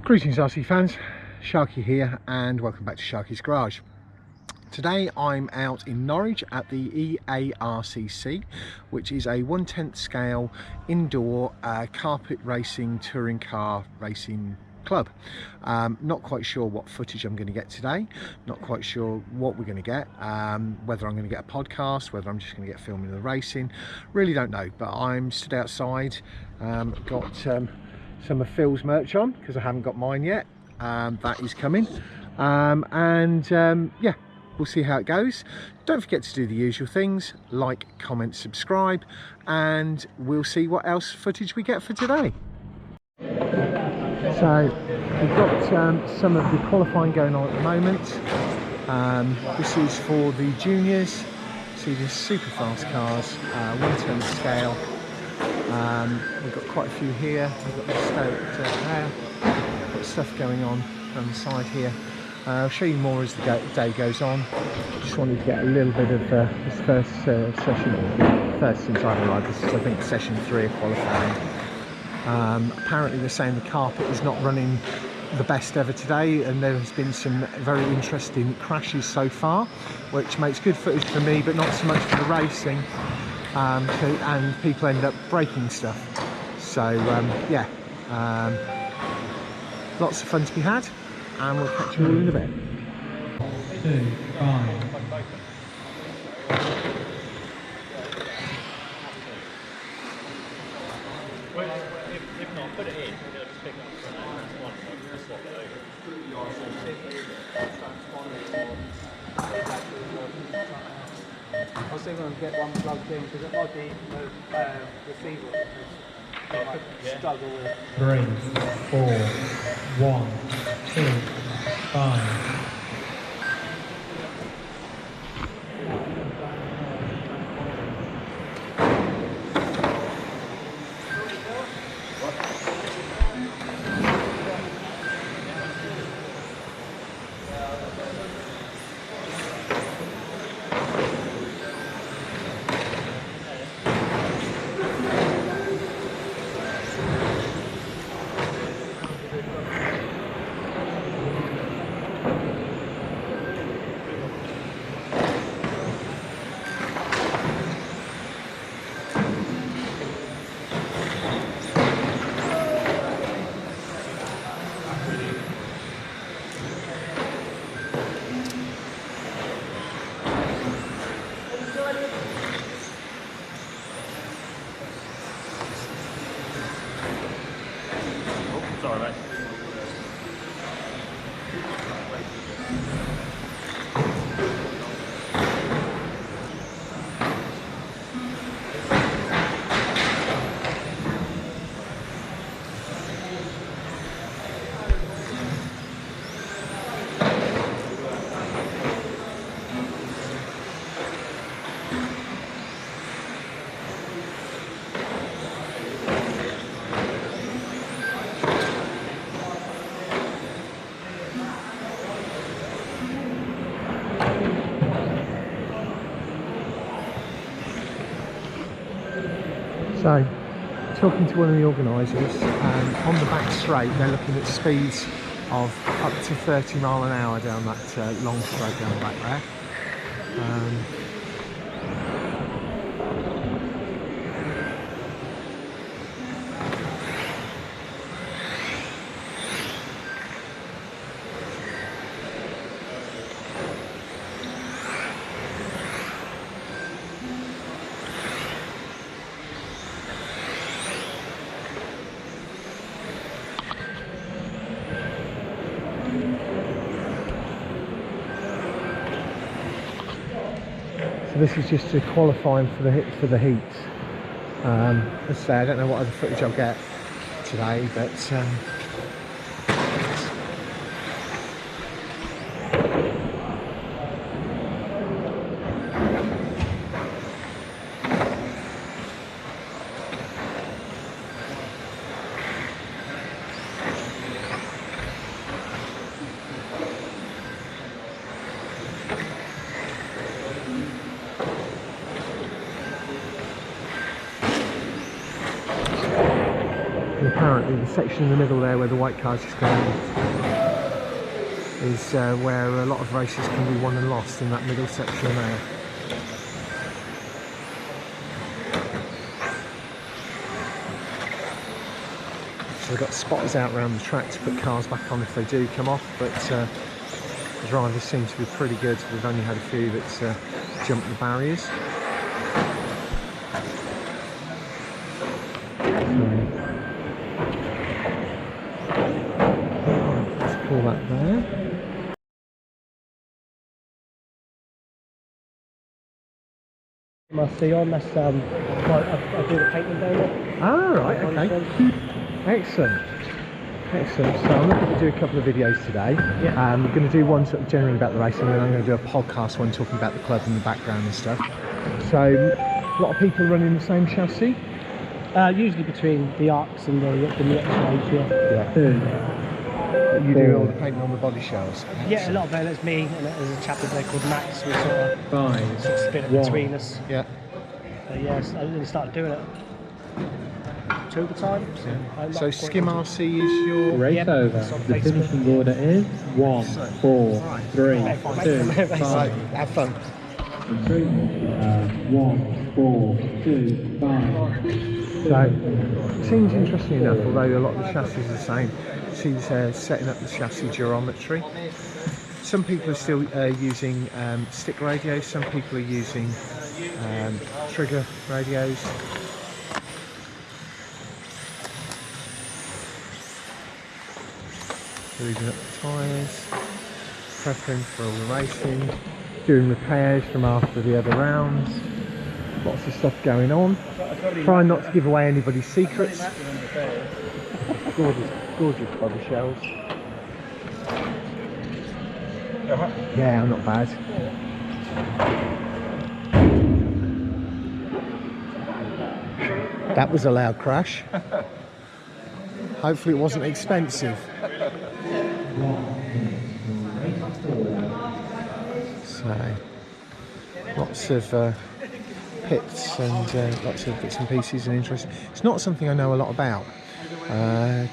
Greetings RC fans, Sharky here and welcome back to Sharky's Garage. Today I'm out in Norwich at the EARCC, which is a 1/10 scale indoor carpet racing touring car racing club. Not quite sure what footage I'm going to get today, not quite sure what we're going to get, whether I'm going to get a podcast, whether I'm just going to get filming of the racing, really don't know. But I'm stood outside, got some of Phil's merch on because I haven't got mine yet. That is coming, yeah, we'll see how it goes. Don't forget to do the usual things, like, comment, subscribe, and we'll see what else footage we get for today. So we've got some of the qualifying going on at the moment. This is for the juniors. See the super fast cars, 1/10 scale. We've got quite a few here. We've got the there. Got stuff going on the side here. I'll show you more as the day goes on. Just wanted to get a little bit of this first session, first since I've arrived. This is, I think, session 3 of qualifying. Apparently they're saying the carpet is not running the best ever today, and there has been some very interesting crashes so far, which makes good footage for me, but not so much for the racing. And people end up breaking stuff. So yeah, lots of fun to be had, and we'll catch you all in a bit. 2, 5. Well, if not, put it in. We'll just pick up one and swap it over. I was thinking I'd get one plugged in because it might be the receiver might struggle with. 3, 4, 1, 2, 5. Sorry, mate. So, talking to one of the organisers, on the back straight they're looking at speeds of up to 30 miles an hour down that long straight down the back there. So this is just qualifying for the heat. As I say, I don't know what other footage I'll get today, but apparently the section in the middle there where the white cars just going is where a lot of races can be won and lost, in that middle section there. So they've got spotters out around the track to put cars back on if they do come off, but the drivers seem to be pretty good. We've only had a few that's jumped the barriers. Let's pull that there. My see on, that's I do the painting down there. Ah, right, okay. Excellent. Excellent. So I'm looking to do a couple of videos today. Yeah. We're going to do one sort of generally about the racing, and then I'm going to do a podcast one talking about the club and the background and stuff. So a lot of people running the same chassis. Usually between the ARCs and the next range, yeah. You do all the painting on the body shells. Yeah, a lot of them. There's me and there's a chap in there called Max. We sort of split it between us. Yeah. But yeah, I really started doing it 2 at a time. So Skim RC is your Race over. The finishing order is 1, 4, 3, 2, 5. Have fun. 1, 4, 2, 5. So it seems interesting enough, although a lot of the chassis is the same. He's setting up the chassis geometry. Some people are still using stick radios, some people are using trigger radios. Moving up the tyres, prepping for all the racing, doing repairs from after the other rounds. Lots of stuff going on. Trying not to give away anybody's secrets. Gorgeous body shells. Yeah, I'm not bad. That was a loud crash. Hopefully it wasn't expensive. So, lots of pits and lots of bits and pieces and interest. It's not something I know a lot about.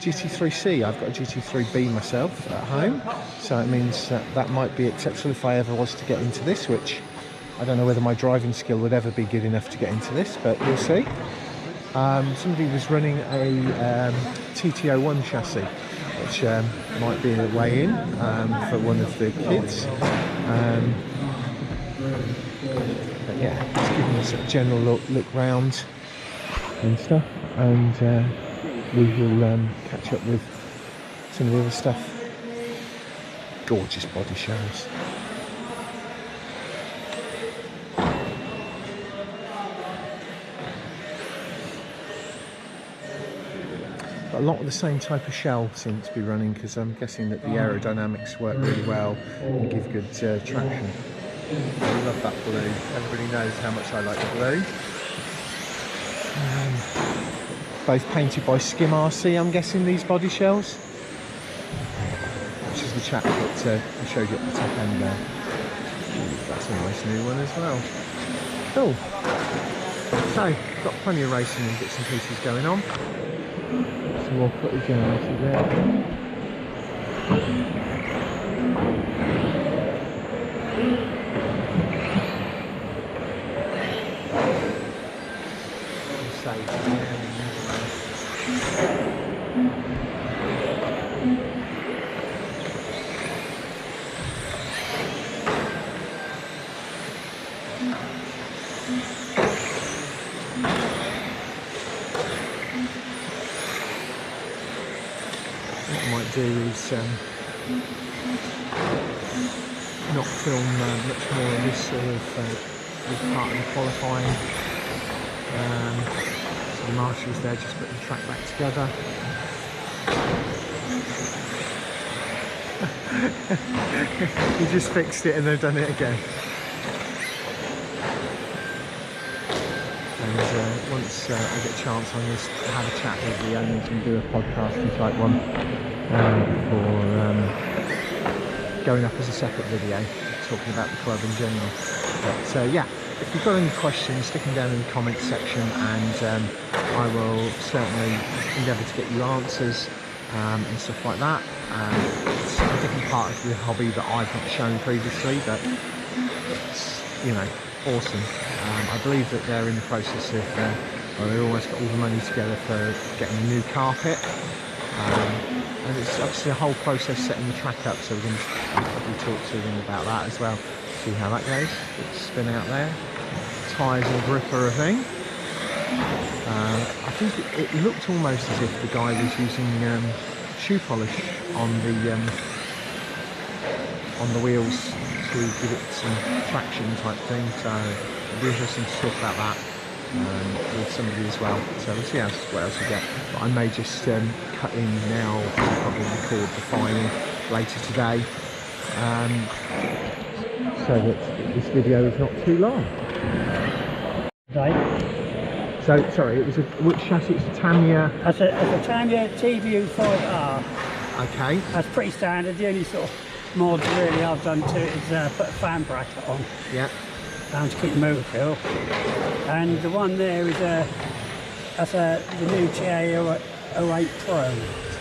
GT3C, I've got a GT3B myself at home, so it means that might be exceptional if I ever was to get into this, which I don't know whether my driving skill would ever be good enough to get into this, but we'll see. Somebody was running a TT01 chassis, which might be a way in for one of the kids. But yeah, just giving us a general look round and stuff, and we will catch up with some of the other stuff. Gorgeous body shells. But a lot of the same type of shell seems to be running, because I'm guessing that the aerodynamics work really well and give good traction. I love that blue. Everybody knows how much I like the blue. Both painted by Skim RC, I'm guessing, these body shells. Which is the chap that I showed you at the top end there. That's a nice new one as well. Cool. So, got plenty of racing and bits and pieces going on. Some more footage generated there. What I might do is not film much more of this sort of this part of the qualifying. So the marshals there just putting the track back together. You just fixed it and they've done it again. And once I get a chance, I'm going to have a chat with the owners and do a podcasting type one for going up as a separate video, talking about the club in general. But yeah, if you've got any questions, stick them down in the comments section, and I will certainly endeavour to get you answers and stuff like that. It's a different part of the hobby that I've not shown previously, but it's, you know, awesome. I believe that they're in the process of, well, they almost got all the money together for getting a new carpet. And it's obviously a whole process setting the track up, so we're going to probably talk to them about that as well, see how that goes. It's spin out there, tyres and gripper, I think. I think it looked almost as if the guy was using shoe polish on the wheels to give it some traction type thing, so it'll be interesting to talk about that with somebody as well. So we'll see what else we get. But I may just cut in now, probably record the final later today, so that this video is not too long. So sorry, it was which chassis? It's a Tamiya. That's a Tamiya TVU 5R. Okay. That's pretty standard. The only sort of mods really I've done to it is put a fan bracket on. Yeah. To keep the motor cool. And the one there is the new TA08 Pro.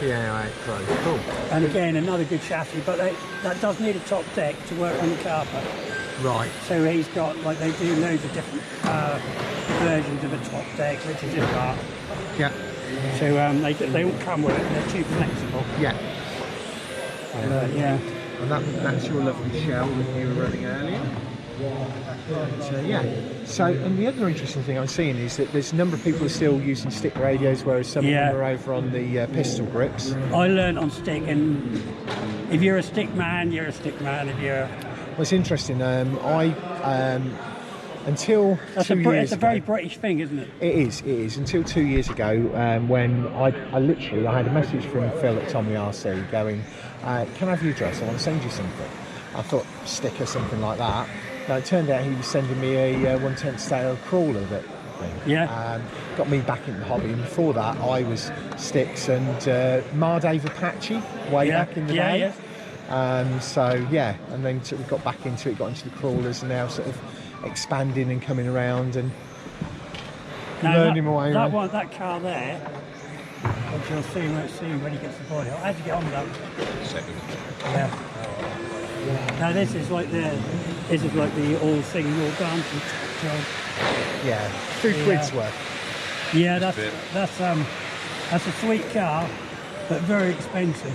TA08 Pro, cool. And again, another good chassis, but that does need a top deck to work on the carpet. Right. So he's got, like, they do loads of different versions of a top deck, which is just that. Yeah. So they all come with it, and they're too flexible. Yeah. Yeah. And that's your lovely shell that you were running earlier. So yeah. So, and the other interesting thing I'm seeing is that there's a number of people who are still using stick radios, whereas some of them are over on the pistol grips. I learned on stick, and if you're a stick man, you're a stick man. If you're... Well, it's interesting. Until it's a very British thing, isn't it? It is. Until 2 years ago, when I had a message from Phil at Skim RC going, can I have your address? I want to send you something. I thought stick or something like that. Now it turned out he was sending me a 1/10 scale crawler that thing. Yeah. Got me back in the hobby, and before that I was sticks and Mardave Apache way back in the day. Yeah. So yeah, and then sort of got back into it, got into the crawlers, and now sort of expanding and coming around and learning my way. That car there, which you'll see when he gets the body. How'd you get on with that? Yeah. Now this is like the all singing, all dancing job. Yeah, £2 worth. Yeah, that's a sweet car, but very expensive.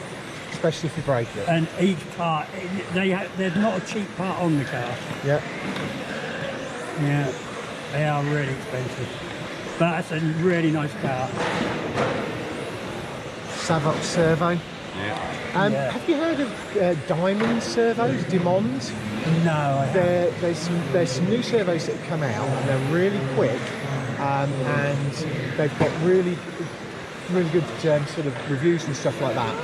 Especially if you break it. And each part, there's not a cheap part on the car. Yeah. Yeah, they are really expensive. But it's a really nice car. Savox servo. Yeah. Have you heard of Diamond servos, Dimonds? No, I haven't. There's some new servos that have come out, and they're really quick, and they've got really good sort of reviews and stuff like that.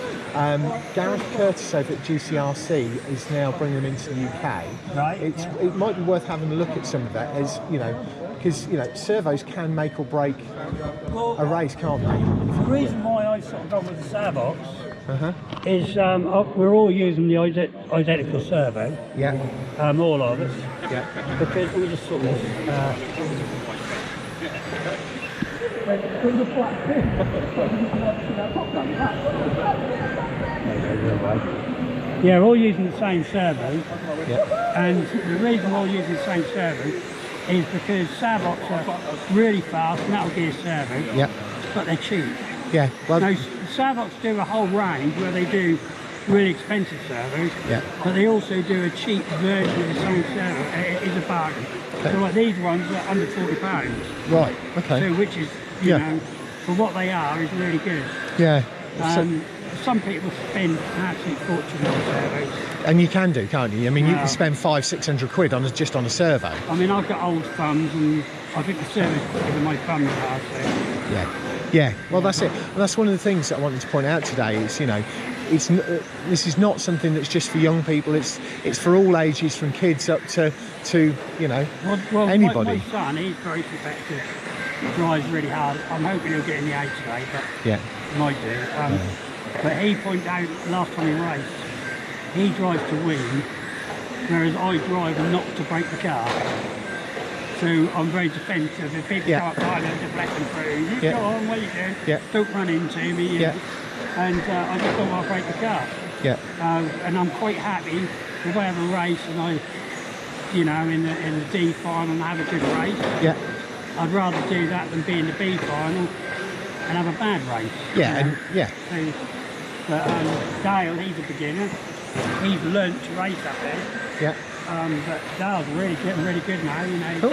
Gareth Curtis over at GCRC is now bringing them into the UK. Right. It might be worth having a look at some of that, as you know, because servos can make or break a race, can't they? The reason why I've sort of gone with the Savox is we're all using the identical servo. Yeah. All of us. Yeah. Because we just sort of. Yeah, we're all using the same servo. Yeah. And the reason we're all using the same servo is because Savox are really fast, metal gear servo. Yeah. But they're cheap. Yeah. Well, now, Savox do a whole range where they do really expensive servos, but they also do a cheap version of the same servo. It is a bargain. Okay. So like these ones are under £40. Right. Okay. So which is, you know, for what they are, is really good. Yeah. Some people spend an absolute fortune on servos. And you can do, can't you? I mean, you can spend £500-600 just on a servo. I mean, I've got old thumbs, and I think the servo's quicker than my thumbs are. So. Yeah. Well, that's it. And that's one of the things that I wanted to point out today. Is this is not something that's just for young people. It's for all ages, from kids up to well, anybody. My son, he's very competitive. He drives really hard. I'm hoping he'll get in the A today, but he might do. But he pointed out last time he raced, he drives to win, whereas I drive not to break the car. So I'm very defensive. If people start behind, I just let them through. You go on, what are you doing? Don't run into me. And I just don't want to break the car. And I'm quite happy if I have a race and I, you know, in the D final and have a good race. I'd rather do that than be in the B final and have a bad race. So, but Dale, he's a beginner. He's learnt to race up there. But Dale's getting really good now, you know. Cool.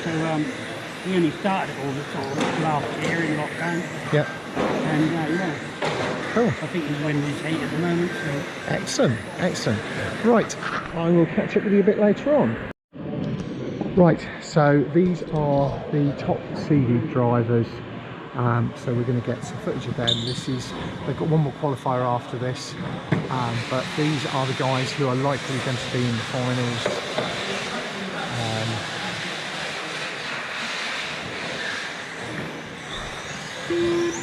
So he only started all the sort of last year in lockdown. And Cool. I think he's winning his heat at the moment. So. Excellent, excellent. Right, I will catch up with you a bit later on. Right, so these are the top seeded drivers. So we're going to get some footage of them. They've got one more qualifier after this, but these are the guys who are likely going to be in the finals.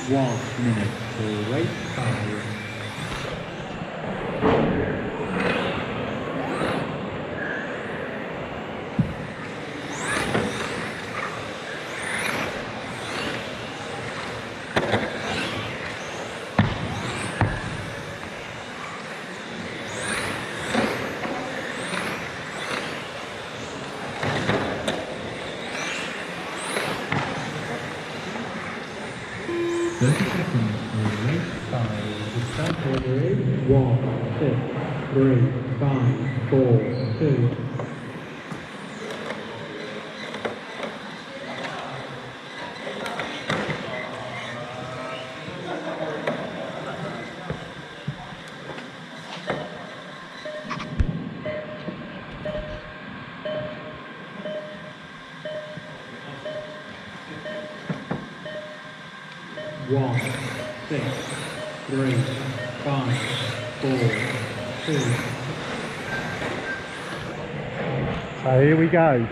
1 minute to race 5. The start order is 1, 6, 3, 5, 4, 2. One, 6, 3, 5, 4, 2. So here we go.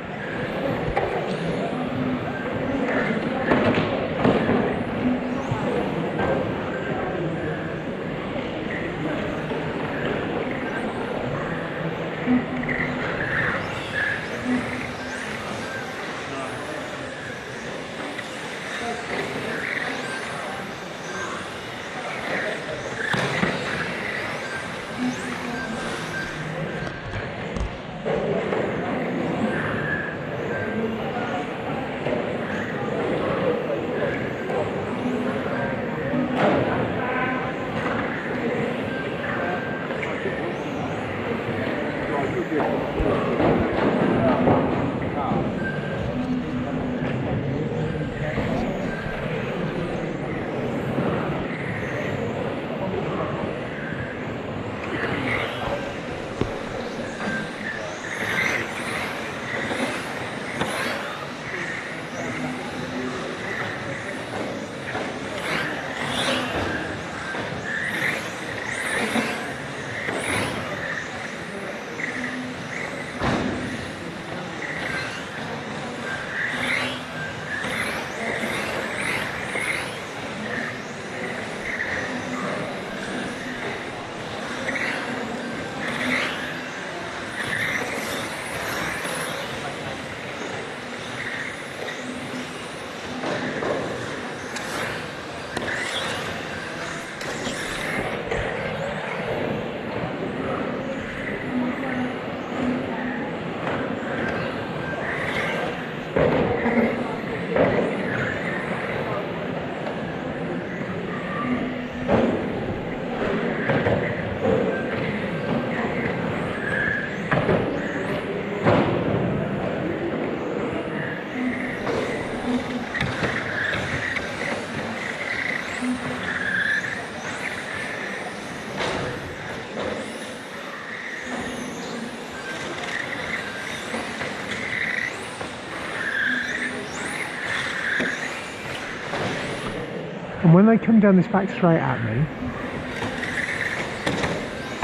And when they come down this back straight at me,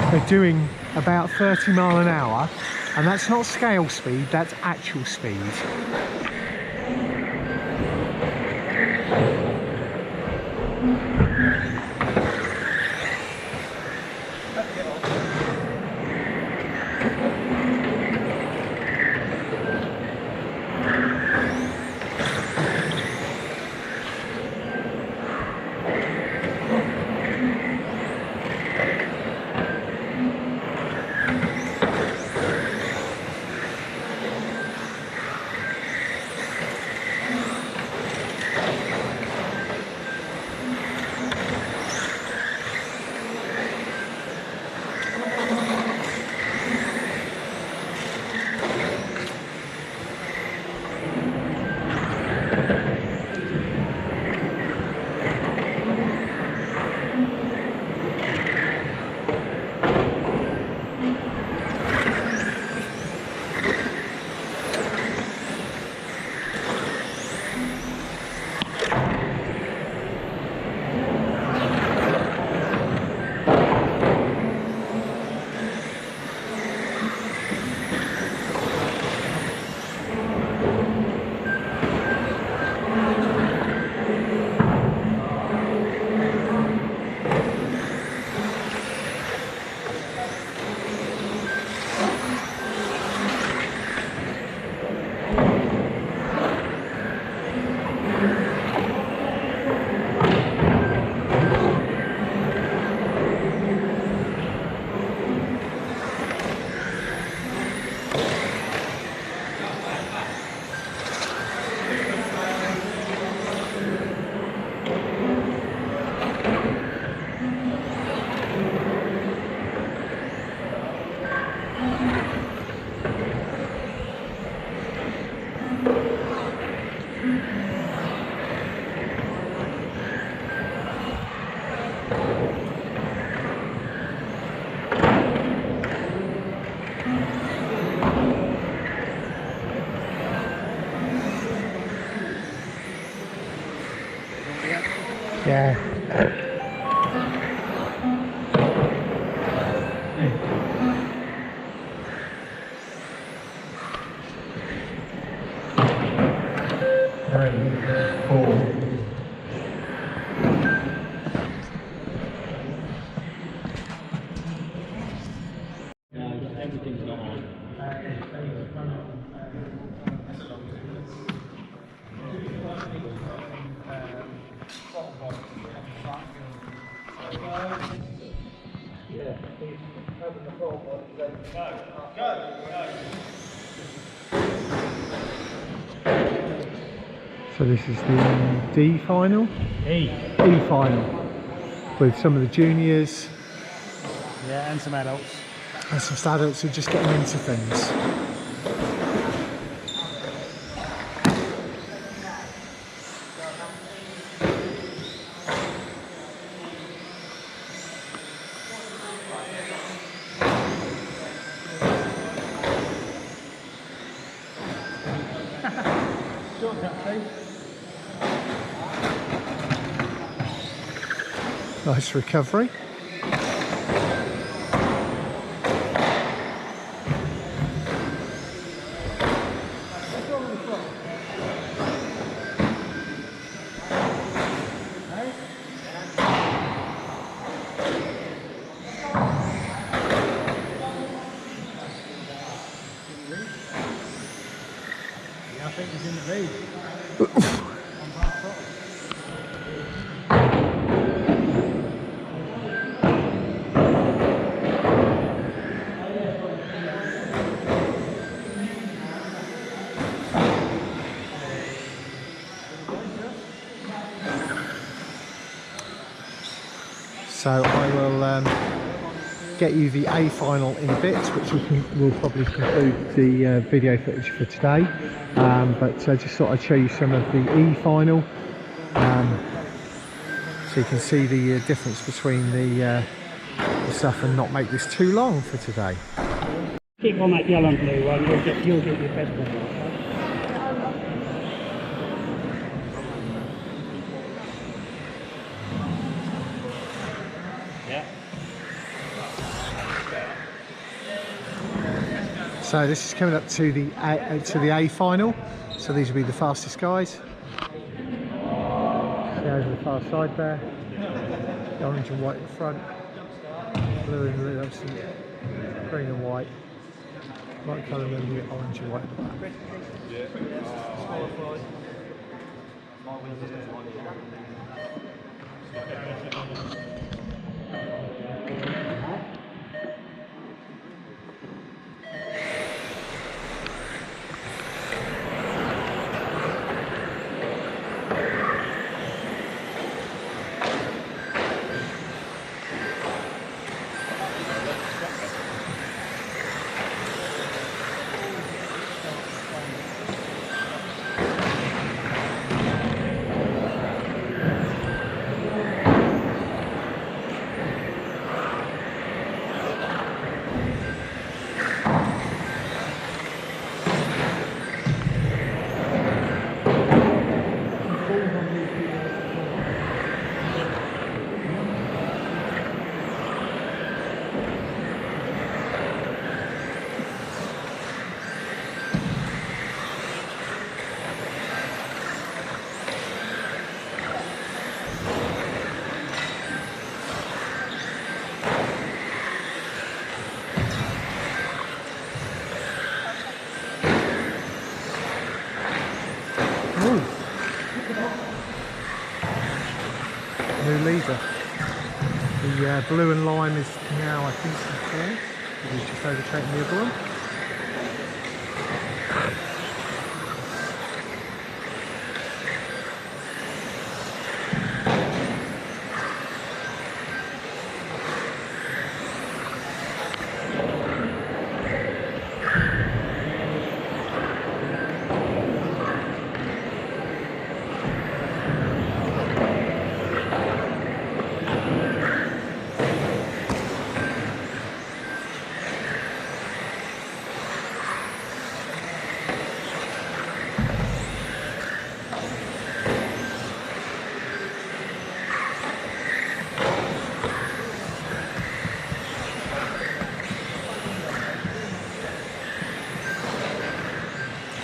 they're doing about 30 mile an hour, and that's not scale speed, that's actual speed. Yeah. Everything's not on. So this is the D final? E. E final. With some of the juniors Yeah, and some adults. and some adults who are just getting into things. Nice recovery. Yeah, I think he's in the lead. So I will get you the A final in a bit, which will probably conclude the video footage for today. But just thought I'd show you some of the E final, so you can see the difference between the stuff and not make this too long for today. Keep on that yellow and blue one, you'll get your best one. So this is coming up to the A final. So these will be the fastest guys. See over the far side there. The orange and white in front. Blue and blue, obviously green and white. Light colour and then the orange and white at the back. New leader. The blue and lime is now, I think, in fourth. He's just overtaking the other one.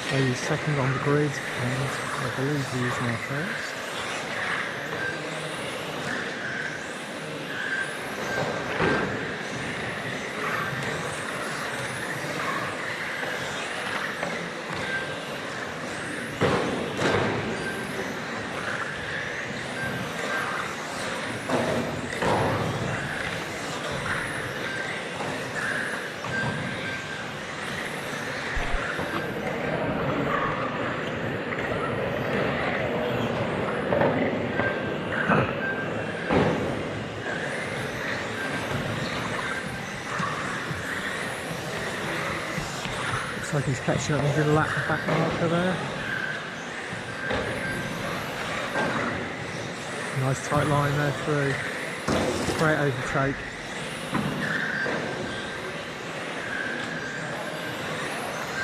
So he's second on the grid, and I believe he is now first. Looks like he's catching up with a good lap back marker there. Nice tight line there through. Great overtake.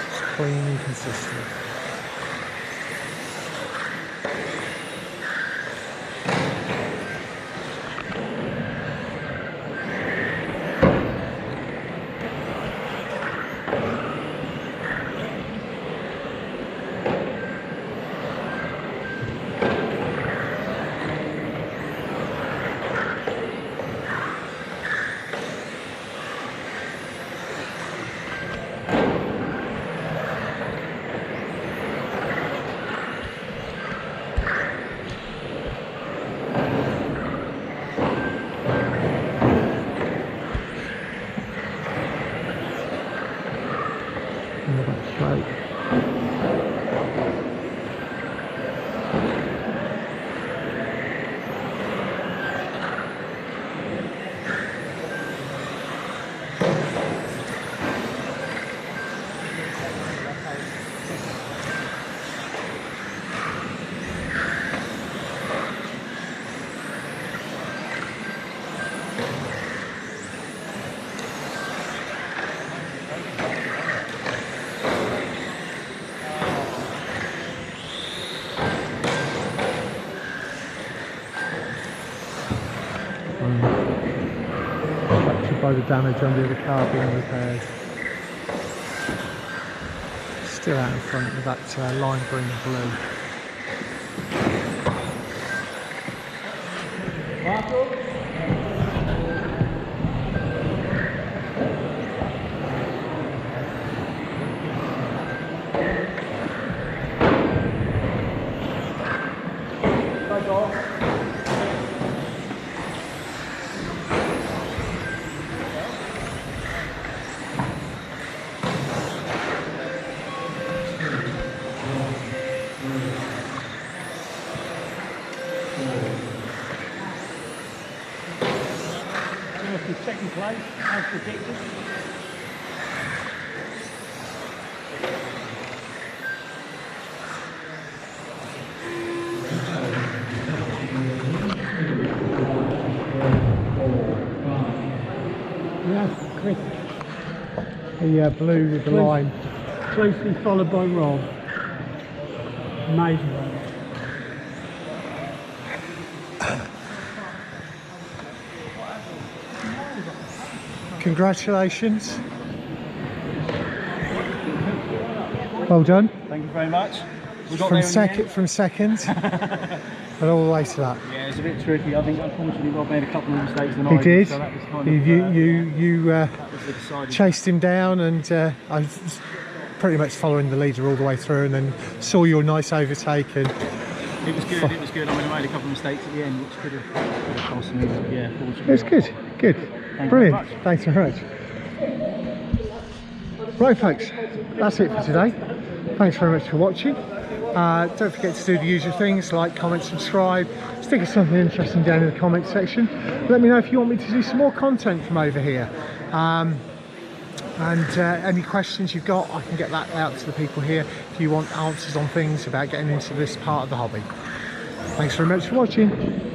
Just clean and consistent. Straight. Affected by the damage on the other car being repaired. Still out in front with that lime green and blue. Second place, as predicted. Yeah, Chris. The blue with the line. Closely followed by Rob. Amazing. Congratulations. Well done. Thank you very much. We got From second and all the way to that. Yeah, it's a bit tricky. I think unfortunately Rob made a couple of mistakes tonight. He did. So that was kind You chased him down, and I was pretty much following the leader all the way through, and then saw your nice overtake. And it was good. It was good. I mean, I made a couple of mistakes at the end, which could have cost me. But yeah, fortunately. It was good. Good. Brilliant. Thanks very much. Right, folks, that's it for today. Thanks very much for watching. Don't forget to do the usual things like comment, subscribe, stick us something interesting down in the comment section. Let me know if you want me to do some more content from over here. And any questions you've got, I can get that out to the people here if you want answers on things about getting into this part of the hobby. Thanks very much for watching.